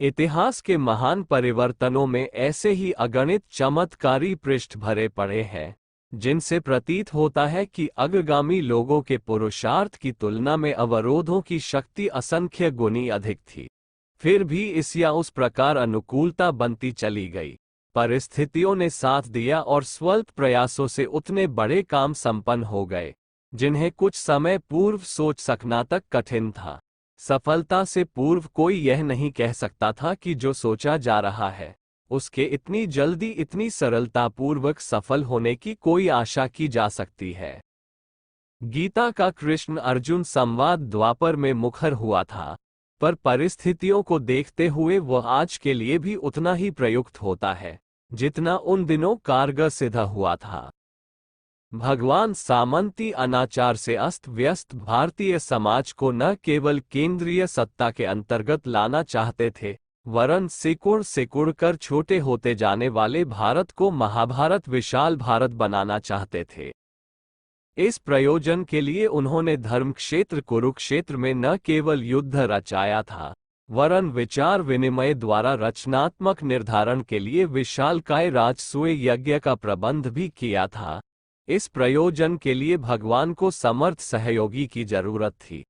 इतिहास के महान परिवर्तनों में ऐसे ही अगणित चमत्कारी पृष्ठ भरे पड़े हैं, जिनसे प्रतीत होता है कि अग्रगामी लोगों के पुरुषार्थ की तुलना में अवरोधों की शक्ति असंख्य गुनी अधिक थी। फिर भी इस या उस प्रकार अनुकूलता बनती चली गई। परिस्थितियों ने साथ दिया और स्वल्प प्रयासों से उतने बड़े काम संपन्न हो गए, जिन्हें कुछ समय पूर्व सोच सकना तक कठिन था। सफलता से पूर्व कोई यह नहीं कह सकता था कि जो सोचा जा रहा है, उसके इतनी जल्दी इतनी सरलतापूर्वक सफल होने की कोई आशा की जा सकती है। गीता का कृष्ण अर्जुन संवाद द्वापर में मुखर हुआ था, पर परिस्थितियों को देखते हुए वह आज के लिए भी उतना ही प्रयुक्त होता है, जितना उन दिनों कारगर सिद्ध हुआ था। भगवान सामंती अनाचार से अस्त व्यस्त भारतीय समाज को न केवल केंद्रीय सत्ता के अंतर्गत लाना चाहते थे, वरन सिकुड़ सिकुड़ कर छोटे होते जाने वाले भारत को महाभारत विशाल भारत बनाना चाहते थे। इस प्रयोजन के लिए उन्होंने धर्मक्षेत्र कुरुक्षेत्र में न केवल युद्ध रचाया था, वरन विचार विनिमय द्वारा रचनात्मक निर्धारण के लिए विशालकाय राजसूय यज्ञ का प्रबंध भी किया था। इस प्रयोजन के लिए भगवान को समर्थ सहयोगी की जरूरत थी।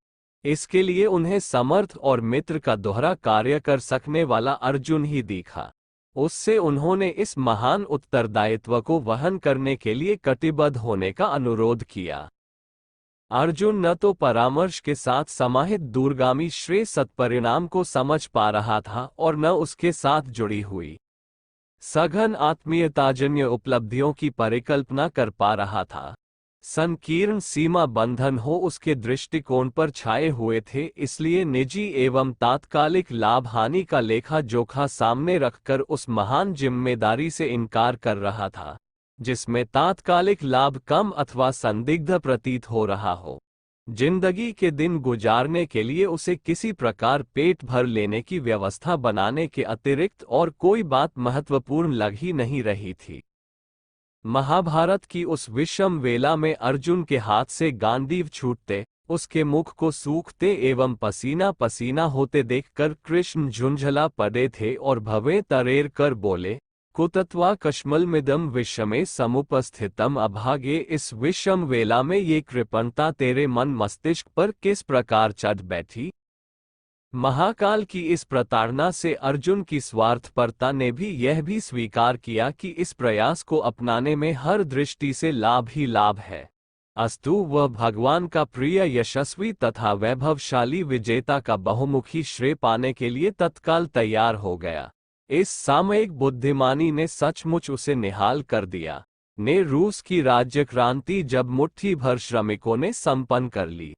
इसके लिए उन्हें समर्थ और मित्र का दोहरा कार्य कर सकने वाला अर्जुन ही दिखा। उससे उन्होंने इस महान उत्तरदायित्व को वहन करने के लिए कटिबद्ध होने का अनुरोध किया। अर्जुन न तो परामर्श के साथ समाहित दूरगामी श्रेय सत्परिणाम को समझ पा रहा था और न उसके साथ जुड़ी हुई सघन आत्मीयताजन्य उपलब्धियों की परिकल्पना कर पा रहा था। संकीर्ण सीमा बंधन हो उसके दृष्टिकोण पर छाए हुए थे, इसलिए निजी एवं तात्कालिक लाभ हानि का लेखा जोखा सामने रखकर उस महान जिम्मेदारी से इनकार कर रहा था, जिसमें तात्कालिक लाभ कम अथवा संदिग्ध प्रतीत हो रहा हो। जिंदगी के दिन गुजारने के लिए उसे किसी प्रकार पेट भर लेने की व्यवस्था बनाने के अतिरिक्त और कोई बात महत्वपूर्ण लग ही नहीं रही थी। महाभारत की उस विषम वेला में अर्जुन के हाथ से गांडीव छूटते, उसके मुख को सूखते एवं पसीना पसीना होते देखकर कृष्ण झुंझला पड़े थे और भवें तरेर कर बोले, कुतत्वा कश्मलमिदं विषमे समुपस्थितम अभागे। इस विषम वेला में ये कृपणता तेरे मन मस्तिष्क पर किस प्रकार चढ़ बैठी? महाकाल की इस प्रताड़ना से अर्जुन की स्वार्थपरता ने भी यह भी स्वीकार किया कि इस प्रयास को अपनाने में हर दृष्टि से लाभ ही लाभ है। अस्तु वह भगवान का प्रिय यशस्वी तथा वैभवशाली विजेता का बहुमुखी श्रेय पाने के लिए तत्काल तैयार हो गया। इस सामयिक बुद्धिमानी ने सचमुच उसे निहाल कर दिया। ने रूस की राज्य क्रांति जब मुट्ठी भर श्रमिकों ने संपन्न कर ली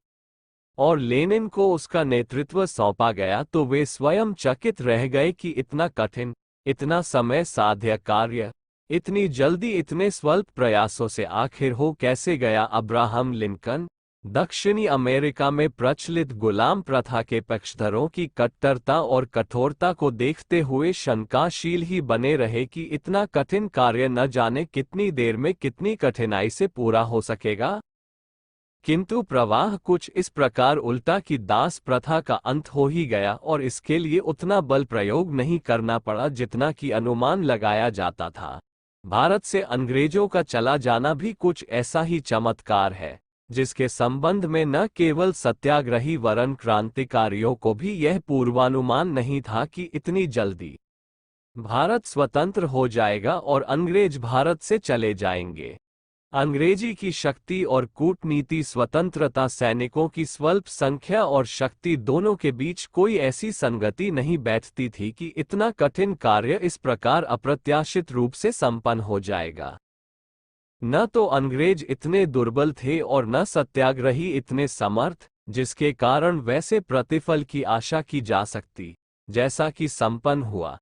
और लेनिन को उसका नेतृत्व सौंपा गया, तो वे स्वयं चकित रह गए कि इतना कठिन, इतना समय साध्य कार्य इतनी जल्दी इतने स्वल्प प्रयासों से आखिर हो कैसे गया। अब्राहम लिंकन दक्षिणी अमेरिका में प्रचलित गुलाम प्रथा के पक्षधरों की कट्टरता और कठोरता को देखते हुए शंकाशील ही बने रहे कि इतना कठिन कार्य न जाने कितनी देर में कितनी कठिनाई से पूरा हो सकेगा। किंतु प्रवाह कुछ इस प्रकार उल्टा कि दास प्रथा का अंत हो ही गया और इसके लिए उतना बल प्रयोग नहीं करना पड़ा जितना कि अनुमान लगाया जाता था। भारत से अंग्रेजों का चला जाना भी कुछ ऐसा ही चमत्कार है, जिसके संबंध में न केवल सत्याग्रही वरन क्रांतिकारियों को भी यह पूर्वानुमान नहीं था कि इतनी जल्दी भारत स्वतंत्र हो जाएगा और अंग्रेज भारत से चले जाएंगे। अंग्रेजी की शक्ति और कूटनीति स्वतंत्रता सैनिकों की स्वल्प संख्या और शक्ति दोनों के बीच कोई ऐसी संगति नहीं बैठती थी कि इतना कठिन कार्य इस प्रकार अप्रत्याशित रूप से संपन्न हो जाएगा। न तो अंग्रेज इतने दुर्बल थे और न सत्याग्रही इतने समर्थ, जिसके कारण वैसे प्रतिफल की आशा की जा सकती जैसा कि संपन्न हुआ।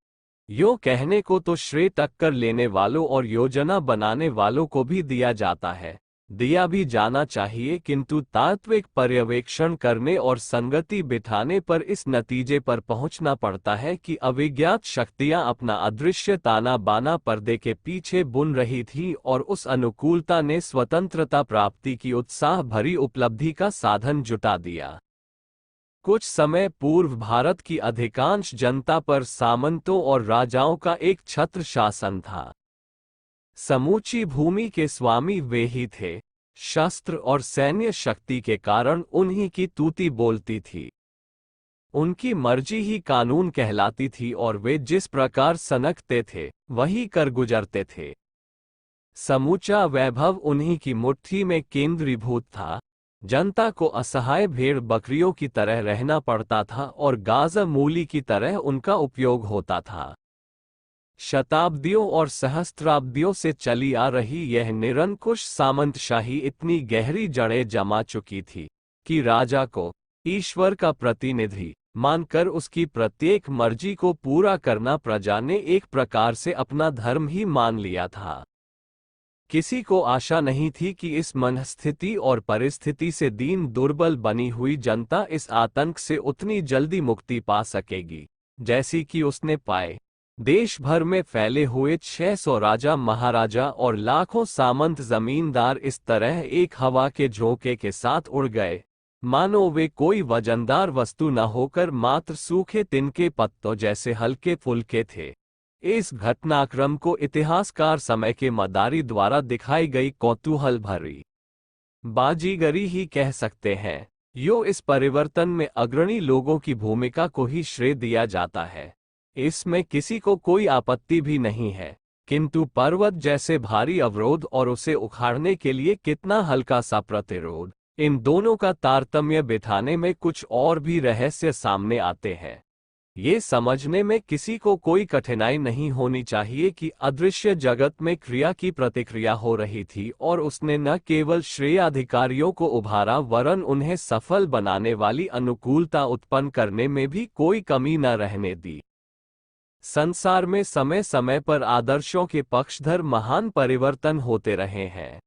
यो कहने को तो श्रेय टक्कर लेने वालों और योजना बनाने वालों को भी दिया जाता है, दिया भी जाना चाहिए, किंतु तात्विक पर्यवेक्षण करने और संगति बिठाने पर इस नतीजे पर पहुंचना पड़ता है कि अविज्ञात शक्तियां अपना अदृश्य ताना बाना पर्दे के पीछे बुन रही थी और उस अनुकूलता ने स्वतंत्रता प्राप्ति की उत्साह भरी उपलब्धि का साधन जुटा दिया। कुछ समय पूर्व भारत की अधिकांश जनता पर सामंतों और राजाओं का एक छत्र शासन था। समूची भूमि के स्वामी वे ही थे। शस्त्र और सैन्य शक्ति के कारण उन्हीं की तूती बोलती थी। उनकी मर्जी ही कानून कहलाती थी और वे जिस प्रकार सनकते थे वही कर गुजरते थे। समूचा वैभव उन्हीं की मुट्ठी में केंद्रीभूत था। जनता को असहाय भेड़ बकरियों की तरह रहना पड़ता था और गाज़ा मूली की तरह उनका उपयोग होता था। शताब्दियों और सहस्त्राब्दियों से चली आ रही यह निरंकुश सामंतशाही इतनी गहरी जड़ें जमा चुकी थी कि राजा को ईश्वर का प्रतिनिधि मानकर उसकी प्रत्येक मर्जी को पूरा करना प्रजा ने एक प्रकार से अपना धर्म ही मान लिया था। किसी को आशा नहीं थी कि इस मनस्थिति और परिस्थिति से दीन दुर्बल बनी हुई जनता इस आतंक से उतनी जल्दी मुक्ति पा सकेगी जैसी कि उसने पाए। देश भर में फैले हुए 600 राजा महाराजा और लाखों सामंत जमींदार इस तरह एक हवा के झोंके के साथ उड़ गए मानो वे कोई वजनदार वस्तु न होकर मात्र सूखे तिनके पत्तों जैसे हल्के फुल्के थे। इस घटनाक्रम को इतिहासकार समय के मदारी द्वारा दिखाई गई कौतूहल भरी बाजीगरी ही कह सकते हैं। इस परिवर्तन में अग्रणी लोगों की भूमिका को ही श्रेय दिया जाता है। इसमें किसी को कोई आपत्ति भी नहीं है, किंतु पर्वत जैसे भारी अवरोध और उसे उखाड़ने के लिए कितना हल्का सा प्रतिरोध, इन दोनों का तारतम्य बिठाने में कुछ और भी रहस्य सामने आते हैं। ये समझने में किसी को कोई कठिनाई नहीं होनी चाहिए कि अदृश्य जगत में क्रिया की प्रतिक्रिया हो रही थी और उसने न केवल श्रेयाधिकारियों को उभारा वरन उन्हें सफल बनाने वाली अनुकूलता उत्पन्न करने में भी कोई कमी न रहने दी। संसार में समय समय पर आदर्शों के पक्षधर महान परिवर्तन होते रहे हैं।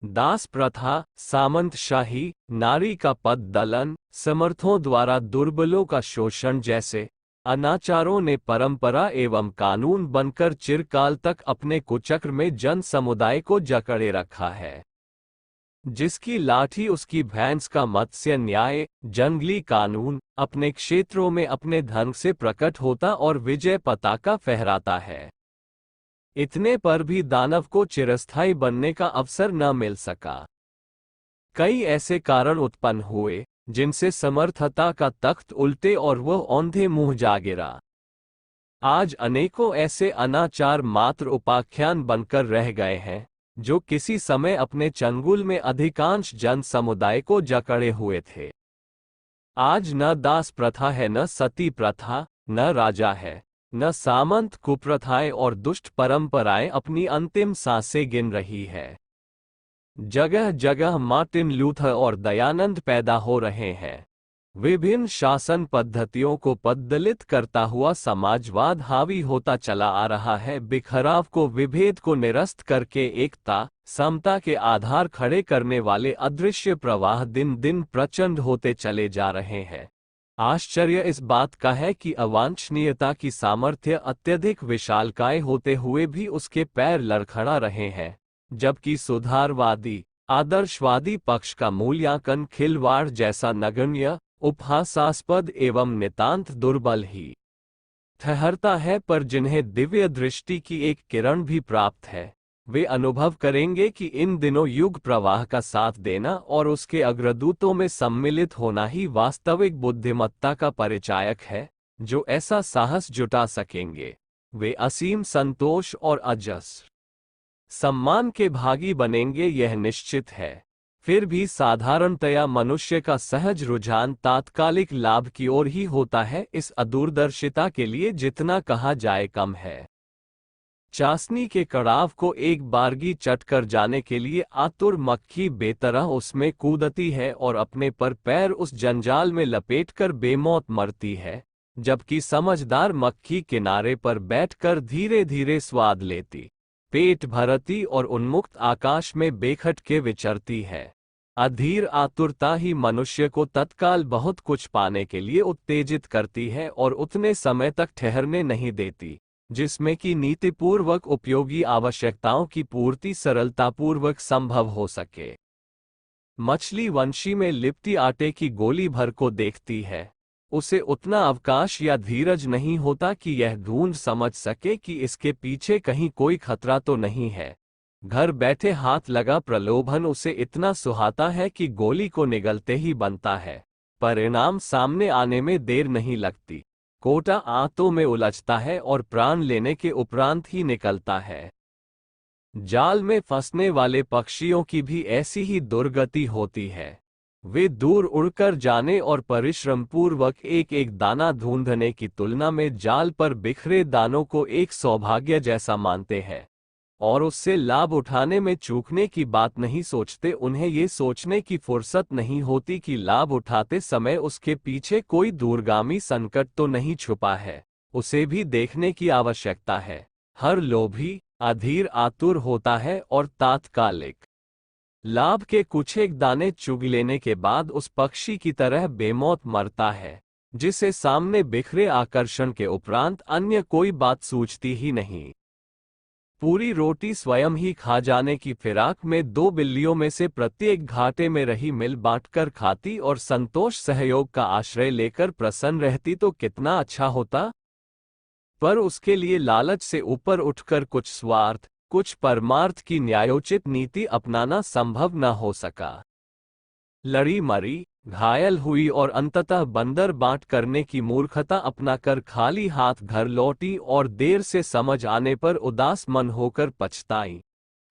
दास प्रथा, सामंतशाही, नारी का पद दलन, समर्थों द्वारा दुर्बलों का शोषण जैसे अनाचारों ने परंपरा एवं कानून बनकर चिरकाल तक अपने कुचक्र में जन समुदाय को जकड़े रखा है। जिसकी लाठी उसकी भैंस का मत्स्य न्याय, जंगली कानून अपने क्षेत्रों में अपने ढंग से प्रकट होता और विजय पताका फहराता है। इतने पर भी दानव को चिरस्थायी बनने का अवसर न मिल सका। कई ऐसे कारण उत्पन्न हुए जिनसे समर्थता का तख्त उल्टे और वह औंधे मुंह जा गिरा। आज अनेकों ऐसे अनाचार मात्र उपाख्यान बनकर रह गए हैं जो किसी समय अपने चंगुल में अधिकांश जन समुदाय को जकड़े हुए थे। आज न दास प्रथा है, न सती प्रथा, न राजा है, न सामंत कुप्रथाएं और दुष्ट परंपराएं अपनी अंतिम सांसें गिन रही है। जगह जगह मार्टिन लूथर और दयानंद पैदा हो रहे हैं। विभिन्न शासन पद्धतियों को पद्दलित करता हुआ समाजवाद हावी होता चला आ रहा है। बिखराव को, विभेद को निरस्त करके एकता, समता के आधार खड़े करने वाले अदृश्य प्रवाह दिन दिन प्रचंड होते चले जा रहे हैं। आश्चर्य इस बात का है कि अवांछनीयता की सामर्थ्य अत्यधिक विशालकाय होते हुए भी उसके पैर लड़खड़ा रहे हैं, जबकि सुधारवादी, आदर्शवादी पक्ष का मूल्यांकन खिलवाड़ जैसा नगण्य, उपहासास्पद एवं नितांत दुर्बल ही ठहरता है। पर जिन्हें दिव्य दृष्टि की एक किरण भी प्राप्त है, वे अनुभव करेंगे कि इन दिनों युग प्रवाह का साथ देना और उसके अग्रदूतों में सम्मिलित होना ही वास्तविक बुद्धिमत्ता का परिचायक है। जो ऐसा साहस जुटा सकेंगे वे असीम संतोष और अजस्र सम्मान के भागी बनेंगे, यह निश्चित है। फिर भी साधारणतया मनुष्य का सहज रुझान तात्कालिक लाभ की ओर ही होता है। इस अदूरदर्शिता के लिए जितना कहा जाए कम है। चाशनी के कड़ाव को एक बारगी चट कर जाने के लिए आतुर मक्खी बेतरह उसमें कूदती है और अपने पर पैर उस जंजाल में लपेटकर बेमौत मरती है, जबकि समझदार मक्खी किनारे पर बैठकर धीरे धीरे स्वाद लेती, पेट भरती और उन्मुक्त आकाश में बेखटके विचरती है। अधीर आतुरता ही मनुष्य को तत्काल बहुत कुछ पाने के लिए उत्तेजित करती है और उतने समय तक ठहरने नहीं देती जिसमें कि नीतिपूर्वक उपयोगी आवश्यकताओं की पूर्ति सरलतापूर्वक संभव हो सके। मछली वंशी में लिपटी आटे की गोली भर को देखती है। उसे उतना अवकाश या धीरज नहीं होता कि यह ढूंढ समझ सके कि इसके पीछे कहीं कोई खतरा तो नहीं है। घर बैठे हाथ लगा प्रलोभन उसे इतना सुहाता है कि गोली को निगलते ही बनता है। परिणाम सामने आने में देर नहीं लगती। कोटा आंतों में उलझता है और प्राण लेने के उपरांत ही निकलता है। जाल में फंसने वाले पक्षियों की भी ऐसी ही दुर्गति होती है। वे दूर उड़कर जाने और परिश्रम पूर्वक एक एक दाना ढूंढने की तुलना में जाल पर बिखरे दानों को एक सौभाग्य जैसा मानते हैं और उससे लाभ उठाने में चूकने की बात नहीं सोचते। उन्हें ये सोचने की फुर्सत नहीं होती कि लाभ उठाते समय उसके पीछे कोई दूरगामी संकट तो नहीं छुपा है। उसे भी देखने की आवश्यकता है। हर लोभी अधीर आतुर होता है और तात्कालिक लाभ के कुछ एक दाने चुग लेने के बाद उस पक्षी की तरह बेमौत मरता है जिसे सामने बिखरे आकर्षण के उपरांत अन्य कोई बात सूझती ही नहीं। पूरी रोटी स्वयं ही खा जाने की फिराक में दो बिल्लियों में से प्रत्येक घाटे में रही मिल बांटकर खाती और संतोष सहयोग का आश्रय लेकर प्रसन्न रहती तो कितना अच्छा होता। पर उसके लिए लालच से ऊपर उठकर कुछ स्वार्थ, कुछ परमार्थ की न्यायोचित नीति अपनाना संभव न हो सका। लड़ी मरी, घायल हुई और अंततः बंदर बांट करने की मूर्खता अपनाकर खाली हाथ घर लौटी और देर से समझ आने पर उदास मन होकर पछताई।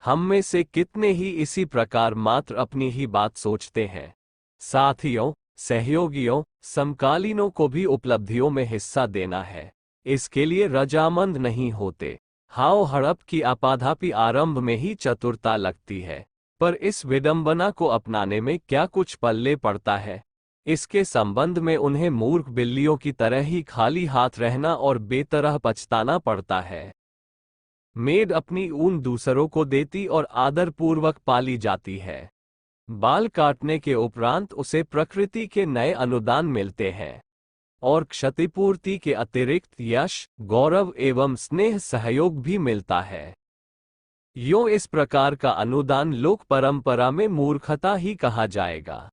हम में से कितने ही इसी प्रकार मात्र अपनी ही बात सोचते हैं। साथियों, सहयोगियों, समकालीनों को भी उपलब्धियों में हिस्सा देना है। इसके लिए रजामंद नहीं होते। हाव हड़प की आपाधापी आरंभ में ही चतुरता लगती है, पर इस विडंबना को अपनाने में क्या कुछ पल्ले पड़ता है। इसके संबंध में उन्हें मूर्ख बिल्लियों की तरह ही खाली हाथ रहना और बेतरह पछताना पड़ता है। मेड अपनी ऊन दूसरों को देती और आदरपूर्वक पाली जाती है। बाल काटने के उपरांत उसे प्रकृति के नए अनुदान मिलते हैं और क्षतिपूर्ति के अतिरिक्त यश, गौरव एवं स्नेह सहयोग भी मिलता है। यो इस प्रकार का अनुदान लोक परंपरा में मूर्खता ही कहा जाएगा।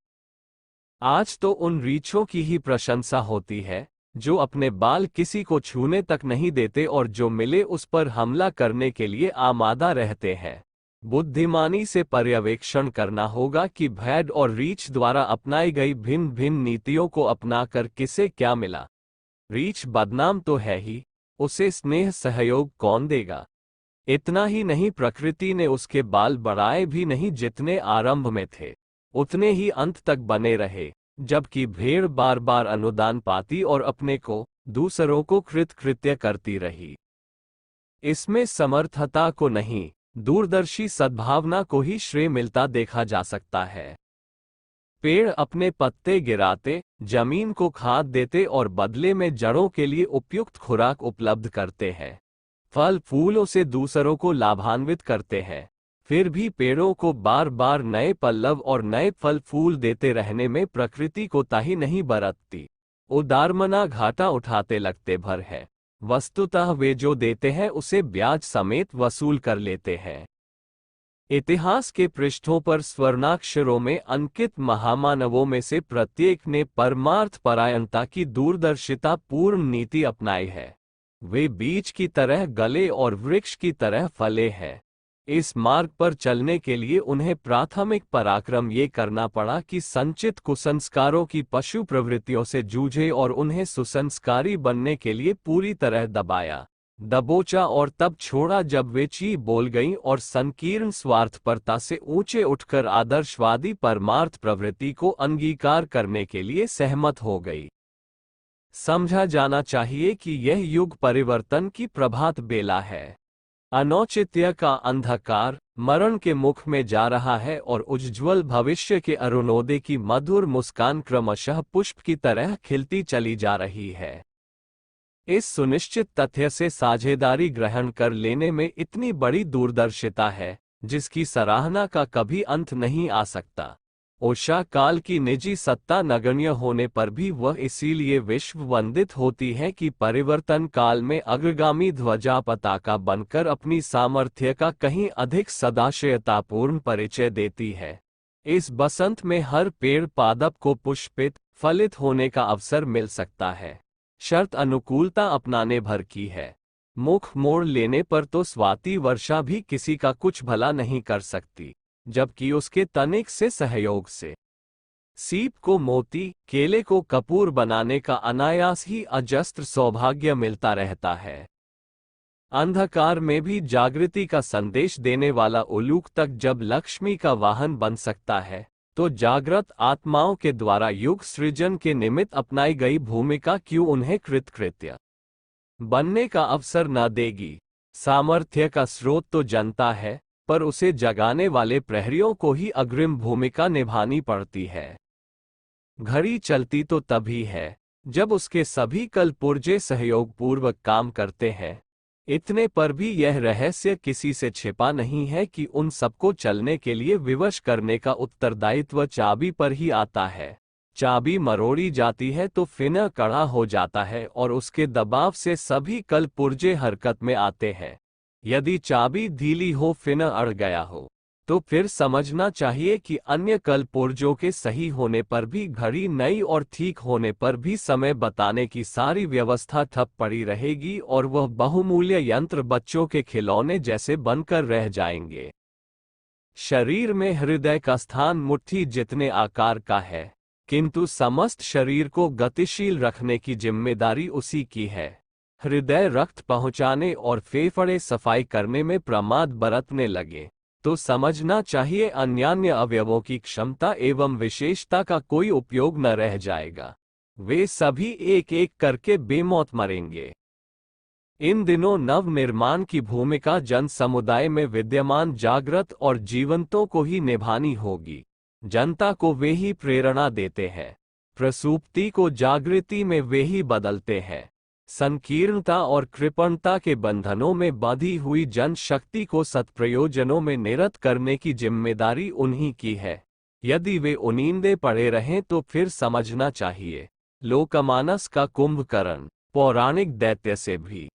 आज तो उन रीछों की ही प्रशंसा होती है जो अपने बाल किसी को छूने तक नहीं देते और जो मिले उस पर हमला करने के लिए आमादा रहते हैं। बुद्धिमानी से पर्यवेक्षण करना होगा कि भेड़ और रीछ द्वारा अपनाई गई भिन्न भिन्न नीतियों को अपनाकर किसे क्या मिला। रीछ बदनाम तो है ही, उसे स्नेह सहयोग कौन देगा। इतना ही नहीं, प्रकृति ने उसके बाल बढ़ाए भी नहीं, जितने आरंभ में थे उतने ही अंत तक बने रहे, जबकि भेड़ बार बार अनुदान पाती और अपने को, दूसरों को कृतकृत्य करती रही। इसमें समर्थता को नहीं, दूरदर्शी सद्भावना को ही श्रेय मिलता देखा जा सकता है। पेड़ अपने पत्ते गिराते, जमीन को खाद देते और बदले में जड़ों के लिए उपयुक्त खुराक उपलब्ध करते हैं। फल फूलों से दूसरों को लाभान्वित करते हैं। फिर भी पेड़ों को बार बार नए पल्लव और नए फल फूल देते रहने में प्रकृति कोताही नहीं बरतती। उदारमना घाटा उठाते लगते भर है। वस्तुतः वे जो देते हैं उसे ब्याज समेत वसूल कर लेते हैं। इतिहास के पृष्ठों पर स्वर्णाक्षरों में अंकित महामानवों में से प्रत्येक ने परमार्थ परायणता की दूरदर्शिता पूर्ण नीति अपनाई है। वे बीज की तरह गले और वृक्ष की तरह फले हैं। इस मार्ग पर चलने के लिए उन्हें प्राथमिक पराक्रम ये करना पड़ा कि संचित कुसंस्कारों की पशु प्रवृत्तियों से जूझे और उन्हें सुसंस्कारी बनने के लिए पूरी तरह दबाया, दबोचा और तब छोड़ा जब वे ची बोल गईं और संकीर्ण स्वार्थपरता से ऊंचे उठकर आदर्शवादी परमार्थ प्रवृत्ति को अंगीकार करने के लिए सहमत हो गई। समझा जाना चाहिए कि यह युग परिवर्तन की प्रभात बेला है। अनौचित्य का अंधकार मरण के मुख में जा रहा है और उज्ज्वल भविष्य के अरुणोदय की मधुर मुस्कान क्रमशः पुष्प की तरह खिलती चली जा रही है। इस सुनिश्चित तथ्य से साझेदारी ग्रहण कर लेने में इतनी बड़ी दूरदर्शिता है जिसकी सराहना का कभी अंत नहीं आ सकता। उषा काल की निजी सत्ता नगण्य होने पर भी वह इसीलिए विश्व वंदित होती है कि परिवर्तन काल में अग्रगामी ध्वजा पताका बनकर अपनी सामर्थ्य का कहीं अधिक सदाशयतापूर्ण परिचय देती है। इस बसंत में हर पेड़ पादप को पुष्पित फलित होने का अवसर मिल सकता है। शर्त अनुकूलता अपनाने भर की है। मुख मोड़ लेने पर तो स्वाति वर्षा भी किसी का कुछ भला नहीं कर सकती, जबकि उसके तनिक से सहयोग से सीप को मोती, केले को कपूर बनाने का अनायास ही अजस्त्र सौभाग्य मिलता रहता है। अंधकार में भी जागृति का संदेश देने वाला उलूक तक जब लक्ष्मी का वाहन बन सकता है, तो जागृत आत्माओं के द्वारा युग सृजन के निमित्त अपनाई गई भूमिका क्यों उन्हें कृतकृत्य बनने का अवसर न देगी। सामर्थ्य का स्रोत तो जनता है, पर उसे जगाने वाले प्रहरियों को ही अग्रिम भूमिका निभानी पड़ती है। घड़ी चलती तो तभी है जब उसके सभी कल पुर्जे सहयोग पूर्वक काम करते हैं। इतने पर भी यह रहस्य किसी से छिपा नहीं है कि उन सबको चलने के लिए विवश करने का उत्तरदायित्व चाबी पर ही आता है। चाबी मरोड़ी जाती है तो फिन कड़ा हो जाता है और उसके दबाव से सभी कल पुर्जे हरकत में आते हैं। यदि चाबी ढीली हो, फिन अड़ गया हो, तो फिर समझना चाहिए कि अन्य कल पुर्जों के सही होने पर भी घड़ी नई और ठीक होने पर भी समय बताने की सारी व्यवस्था ठप पड़ी रहेगी और वह बहुमूल्य यंत्र बच्चों के खिलौने जैसे बनकर रह जाएंगे। शरीर में हृदय का स्थान मुट्ठी जितने आकार का है, किंतु समस्त शरीर को गतिशील रखने की जिम्मेदारी उसी की है। हृदय रक्त पहुंचाने और फेफड़े सफाई करने में प्रमाद बरतने लगे तो समझना चाहिए अन्यान्य अवयवों की क्षमता एवं विशेषता का कोई उपयोग न रह जाएगा। वे सभी एक एक करके बेमौत मरेंगे। इन दिनों नव निर्माण की भूमिका जन समुदाय में विद्यमान जागृत और जीवंतों को ही निभानी होगी। जनता को वे ही प्रेरणा देते हैं, प्रसुप्ति को जागृति में वे ही बदलते हैं। संकीर्णता और कृपणता के बंधनों में बांधी हुई जनशक्ति को सत्प्रयोजनों में निरत करने की जिम्मेदारी उन्हीं की है। यदि वे उनींदे पड़े रहें तो फिर समझना चाहिए लोकमानस का कुंभकर्ण पौराणिक दैत्य से भी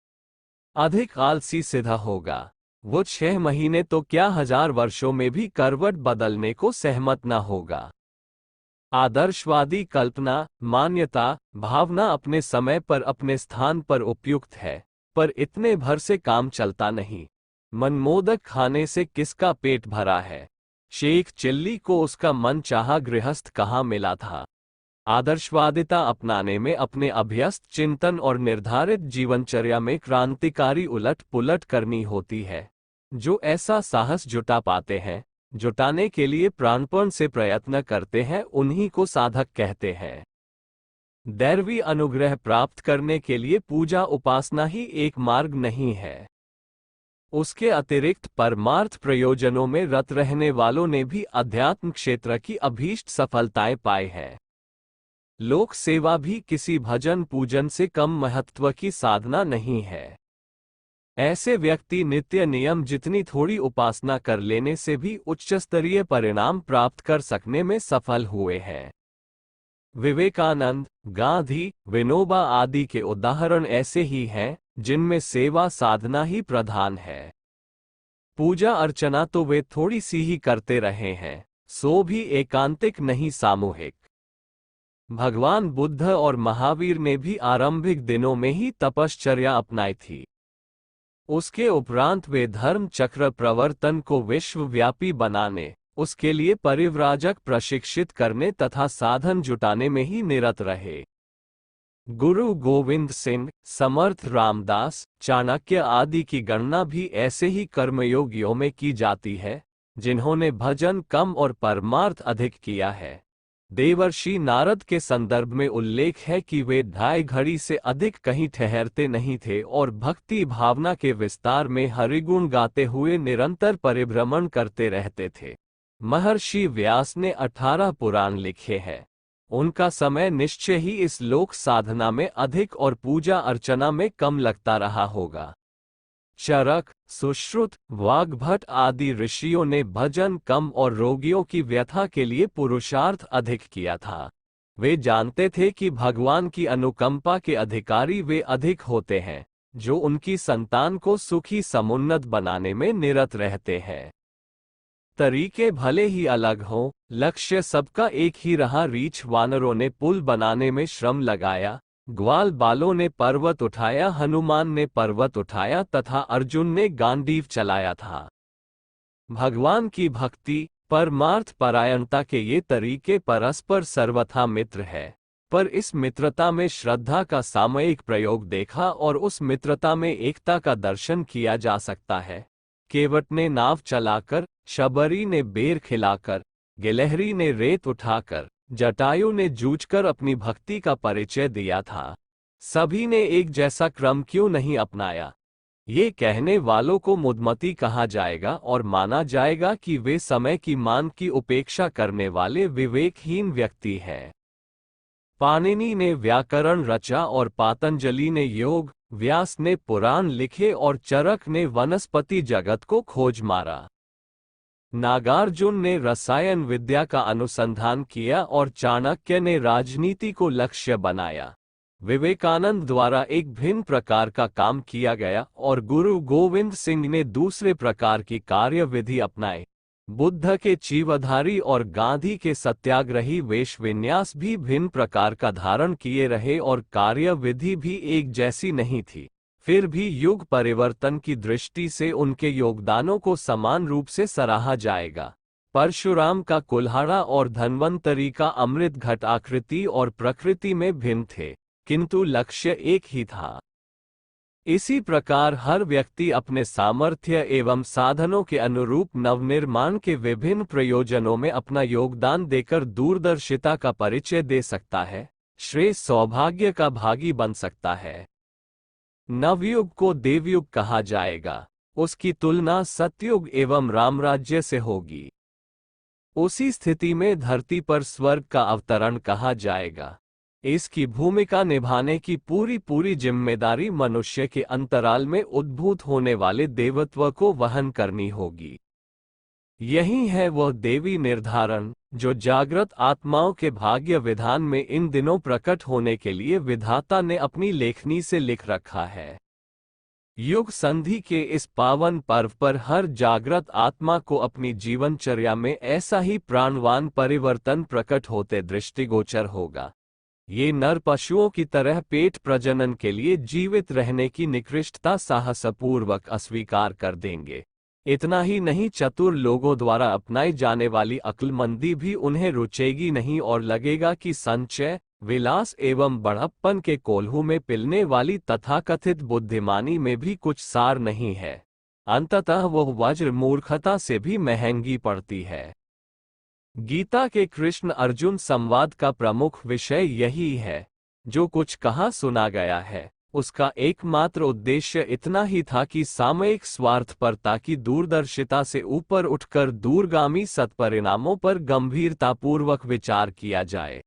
अधिक आलसी सिद्ध होगा। वो 6 महीने तो क्या 1000 वर्षों में भी करवट बदलने को सहमत न होगा। आदर्शवादी कल्पना, मान्यता, भावना अपने समय पर अपने स्थान पर उपयुक्त है, पर इतने भर से काम चलता नहीं। मनमोदक खाने से किसका पेट भरा है? शेख चिल्ली को उसका मन चाहा गृहस्थ कहाँ मिला था। आदर्शवादिता अपनाने में अपने अभ्यस्त चिंतन और निर्धारित जीवनचर्या में क्रांतिकारी उलट पुलट करनी होती है। जो ऐसा साहस जुटा पाते हैं, जुटाने के लिए प्राणपण से प्रयत्न करते हैं, उन्हीं को साधक कहते हैं। दैवी अनुग्रह प्राप्त करने के लिए पूजा उपासना ही एक मार्ग नहीं है। उसके अतिरिक्त परमार्थ प्रयोजनों में रत रहने वालों ने भी अध्यात्म क्षेत्र की अभीष्ट सफलताएं पाई हैं। लोक सेवा भी किसी भजन पूजन से कम महत्व की साधना नहीं है। ऐसे व्यक्ति नित्य नियम जितनी थोड़ी उपासना कर लेने से भी उच्च स्तरीय परिणाम प्राप्त कर सकने में सफल हुए हैं। विवेकानंद, गांधी, विनोबा आदि के उदाहरण ऐसे ही हैं, जिनमें सेवा साधना ही प्रधान है। पूजा अर्चना तो वे थोड़ी सी ही करते रहे हैं, सो भी एकांतिक नहीं सामूहिक। भगवान बुद्ध और महावीर ने भी आरंभिक दिनों में ही तपश्चर्या अपनाई थी। उसके उपरांत वे धर्म चक्र प्रवर्तन को विश्वव्यापी बनाने, उसके लिए परिव्राजक प्रशिक्षित करने तथा साधन जुटाने में ही निरत रहे। गुरु गोविंद सिंह, समर्थ रामदास, चाणक्य आदि की गणना भी ऐसे ही कर्मयोगियों में की जाती है, जिन्होंने भजन कम और परमार्थ अधिक किया है। देवर्षि नारद के संदर्भ में उल्लेख है कि वे 2.5 घड़ी से अधिक कहीं ठहरते नहीं थे और भक्ति भावना के विस्तार में हरिगुण गाते हुए निरंतर परिभ्रमण करते रहते थे। महर्षि व्यास ने 18 पुराण लिखे हैं। उनका समय निश्चय ही इस लोक साधना में अधिक और पूजा अर्चना में कम लगता रहा होगा। चरक, सुश्रुत, वाग्भट आदि ऋषियों ने भजन कम और रोगियों की व्यथा के लिए पुरुषार्थ अधिक किया था। वे जानते थे कि भगवान की अनुकंपा के अधिकारी वे अधिक होते हैं, जो उनकी संतान को सुखी समुन्नत बनाने में निरत रहते हैं। तरीके भले ही अलग हों, लक्ष्य सबका एक ही रहा। रीछ वानरों ने पुल बनाने में श्रम लगाया, ग्वाल बालों ने पर्वत उठाया, हनुमान ने पर्वत उठाया तथा अर्जुन ने गांडीव चलाया था। भगवान की भक्ति, परमार्थ परायणता के ये तरीके परस्पर सर्वथा मित्र है, पर इस मित्रता में श्रद्धा का सामयिक प्रयोग देखा और उस मित्रता में एकता का दर्शन किया जा सकता है। केवट ने नाव चलाकर, शबरी ने बेर खिलाकर, गिलहरी ने रेत उठाकर, जटायु ने जूझकर अपनी भक्ति का परिचय दिया था। सभी ने एक जैसा क्रम क्यों नहीं अपनाया? ये कहने वालों को मुदमती कहा जाएगा और माना जाएगा कि वे समय की मान की उपेक्षा करने वाले विवेकहीन व्यक्ति हैं। पाणिनि ने व्याकरण रचा और पातंजलि ने योग, व्यास ने पुराण लिखे और चरक ने वनस्पति जगत को खोज मारा। नागार्जुन ने रसायन विद्या का अनुसंधान किया और चाणक्य ने राजनीति को लक्ष्य बनाया। विवेकानंद द्वारा एक भिन्न प्रकार का काम किया गया और गुरु गोविंद सिंह ने दूसरे प्रकार की कार्यविधि अपनाई। बुद्ध के चीवधारी और गांधी के सत्याग्रही वेश विन्यास भी भिन्न प्रकार का धारण किए रहे और कार्यविधि भी एक जैसी नहीं थी। फिर भी युग परिवर्तन की दृष्टि से उनके योगदानों को समान रूप से सराहा जाएगा। परशुराम का कुल्हाड़ा और धन्वंतरी का अमृत घट आकृति और प्रकृति में भिन्न थे, किंतु लक्ष्य एक ही था। इसी प्रकार हर व्यक्ति अपने सामर्थ्य एवं साधनों के अनुरूप नवनिर्माण के विभिन्न प्रयोजनों में अपना योगदान देकर दूरदर्शिता का परिचय दे सकता है, श्रेष्ठ सौभाग्य का भागी बन सकता है। नवयुग को देवयुग कहा जाएगा, उसकी तुलना सतयुग एवं रामराज्य से होगी। उसी स्थिति में धरती पर स्वर्ग का अवतरण कहा जाएगा। इसकी भूमिका निभाने की पूरी जिम्मेदारी मनुष्य के अंतराल में उद्भूत होने वाले देवत्व को वहन करनी होगी। यही है वह देवी निर्धारण जो जागृत आत्माओं के भाग्य विधान में इन दिनों प्रकट होने के लिए विधाता ने अपनी लेखनी से लिख रखा है। युग संधि के इस पावन पर्व पर हर जागृत आत्मा को अपनी जीवनचर्या में ऐसा ही प्राणवान परिवर्तन प्रकट होते दृष्टिगोचर होगा। ये नर पशुओं की तरह पेट प्रजनन के लिए जीवित रहने की निकृष्टता साहसपूर्वक अस्वीकार कर देंगे। इतना ही नहीं, चतुर लोगों द्वारा अपनाई जाने वाली अक्लमंदी भी उन्हें रुचेगी नहीं और लगेगा कि संचय, विलास एवं बड़प्पन के कोल्हू में पिलने वाली तथाकथित बुद्धिमानी में भी कुछ सार नहीं है। अंततः वह वज्र मूर्खता से भी महंगी पड़ती है। गीता के कृष्ण अर्जुन संवाद का प्रमुख विषय यही है। जो कुछ कहा सुना गया है, उसका एकमात्र उद्देश्य इतना ही था कि सामयिक स्वार्थपरता की दूरदर्शिता से ऊपर उठकर दूरगामी सत्परिणामों पर गंभीरतापूर्वक विचार किया जाए।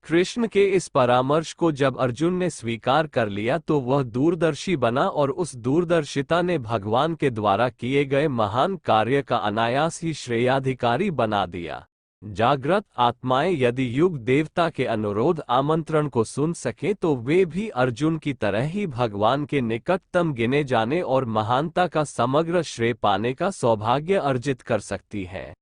कृष्ण के इस परामर्श को जब अर्जुन ने स्वीकार कर लिया तो वह दूरदर्शी बना और उस दूरदर्शिता ने भगवान के द्वारा किए गए महान कार्य का अनायास ही श्रेयाधिकारी बना दिया। जागृत आत्माएं यदि युग देवता के अनुरोध आमंत्रण को सुन सके तो वे भी अर्जुन की तरह ही भगवान के निकटतम गिने जाने और महानता का समग्र श्रेय पाने का सौभाग्य अर्जित कर सकती है।